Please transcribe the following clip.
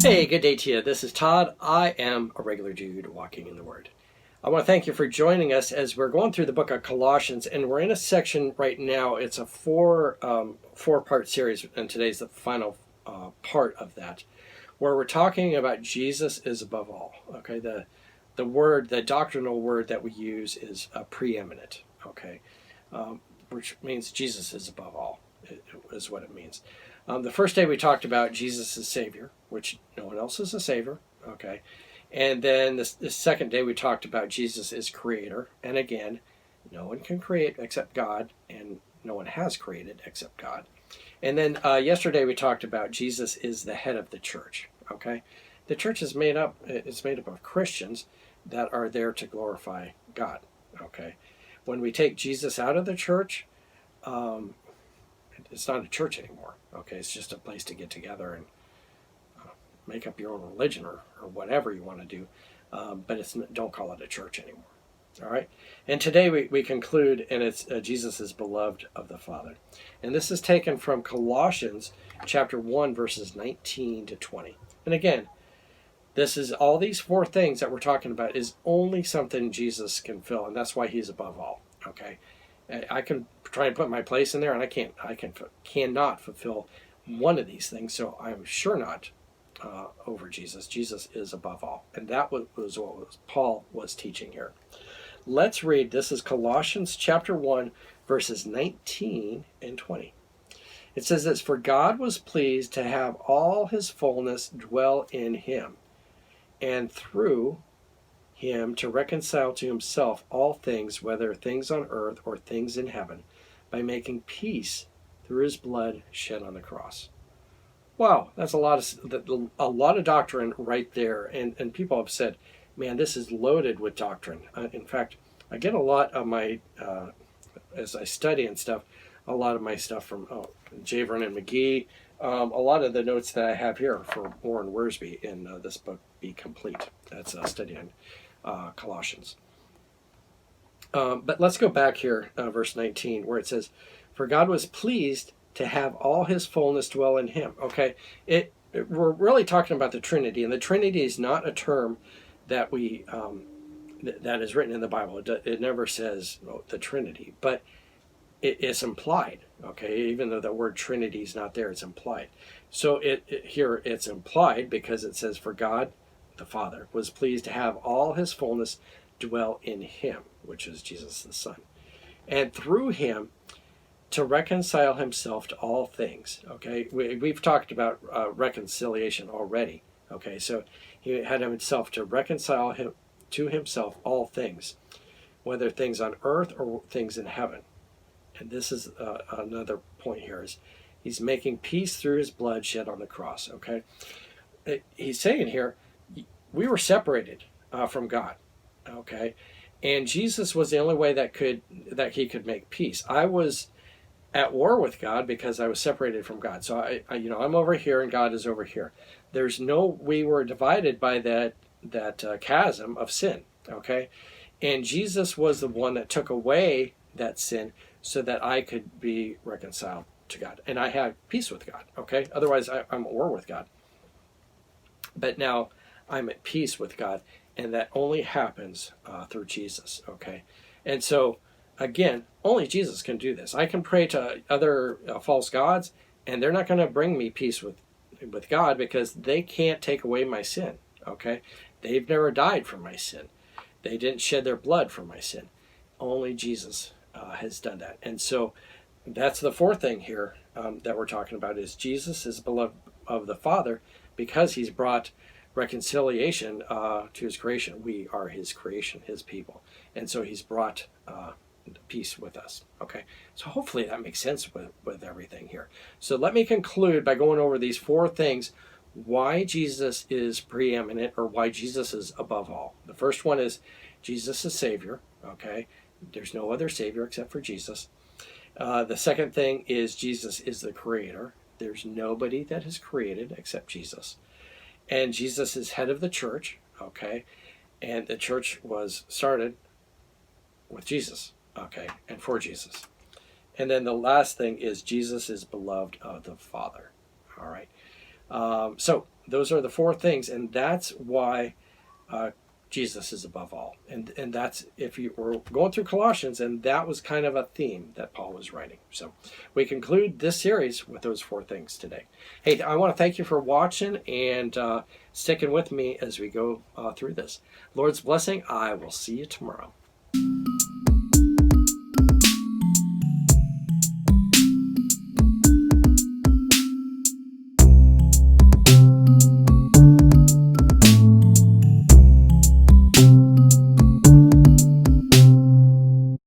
Hey, good day to you. This is Todd. I am a regular dude walking in the Word. I want to thank you for joining us as we're going through the book of Colossians, and we're in a section right now. It's a four-part series, and today's the final part of that, where we're talking about Jesus is above all. Okay, the word, the doctrinal word that we use is preeminent. Okay, which means Jesus is above all. Is what it means. The first day we talked about Jesus as Savior, which no one else is a Savior. Okay. And then the second day we talked about Jesus as Creator. And again, no one can create except God, and no one has created except God. And then yesterday we talked about Jesus is the head of the church. Okay. The church is made up of Christians that are there to glorify God. Okay. When we take Jesus out of the church, it's not a church anymore. Okay, it's just a place to get together and make up your own religion or whatever you want to do, but don't call it a church anymore. All right, and today we conclude, and it's Jesus is beloved of the Father, and this is taken from Colossians chapter 1 verses 19 to 20. And again, this is all these four things that we're talking about is only something Jesus can fill, and that's why he's above all. Okay, I can try and put my place in there, and I cannot fulfill one of these things. So I'm sure not over Jesus. Jesus is above all, and that was what Paul was teaching here. Let's read. This is Colossians chapter 1, verses 19 and 20. It says this: "For God was pleased to have all his fullness dwell in him, and through him to reconcile to himself all things, whether things on earth or things in heaven, by making peace through his blood shed on the cross." Wow, that's a lot of doctrine right there, and people have said, "Man, this is loaded with doctrine." In fact, I get a lot of my as I study and stuff, a lot of my stuff from J. Vernon McGee. A lot of the notes that I have here for Warren Wiersbe in this book, Be Complete. That's a study on Colossians. But let's go back here, verse 19, where it says, "For God was pleased to have all his fullness dwell in him." Okay, we're really talking about the Trinity, and the Trinity is not a term that that is written in the Bible. It never says the Trinity, but it's implied. Okay, even though the word Trinity is not there, it's implied. So here it's implied because it says, "For God the Father was pleased to have all his fullness dwell in him," which is Jesus the Son, "and through him to reconcile himself to all things." Okay, we've talked about reconciliation already. Okay, so he had himself to reconcile him to himself all things, whether things on earth or things in heaven. And this is another point here, is he's making peace through his blood shed on the cross. Okay, he's saying here, we were separated from God. Okay, and Jesus was the only way that he could make peace. I was at war with God because I was separated from God. So I'm over here and God is over here. We were divided by that chasm of sin. Okay, and Jesus was the one that took away that sin so that I could be reconciled to God, and I had peace with God. Okay, otherwise I'm at war with God. But now I'm at peace with God, and that only happens through Jesus. Okay, and so again, only Jesus can do this. I can pray to other false gods, and they're not going to bring me peace with God, because they can't take away my sin. Okay, they've never died for my sin. They didn't shed their blood for my sin. Only Jesus has done that. And so that's the fourth thing here that we're talking about, is Jesus is beloved of the Father because he's brought reconciliation to his creation. We are his creation, his people. And so he's brought peace with us. Okay, so hopefully that makes sense with everything here. So let me conclude by going over these four things why Jesus is preeminent, or why Jesus is above all. The first one is Jesus is Savior. Okay, there's no other Savior except for Jesus. The second thing is Jesus is the Creator. There's nobody that is created except Jesus. And Jesus is head of the church. Okay, and the church was started with Jesus. Okay, and for Jesus. And then the last thing is Jesus is beloved of the Father. All right. So those are the four things, and that's why Jesus is above all. And that's, if you were going through Colossians, and that was kind of a theme that Paul was writing. So we conclude this series with those four things today. Hey, I want to thank you for watching and sticking with me as we go through this. Lord's blessing. I will see you tomorrow.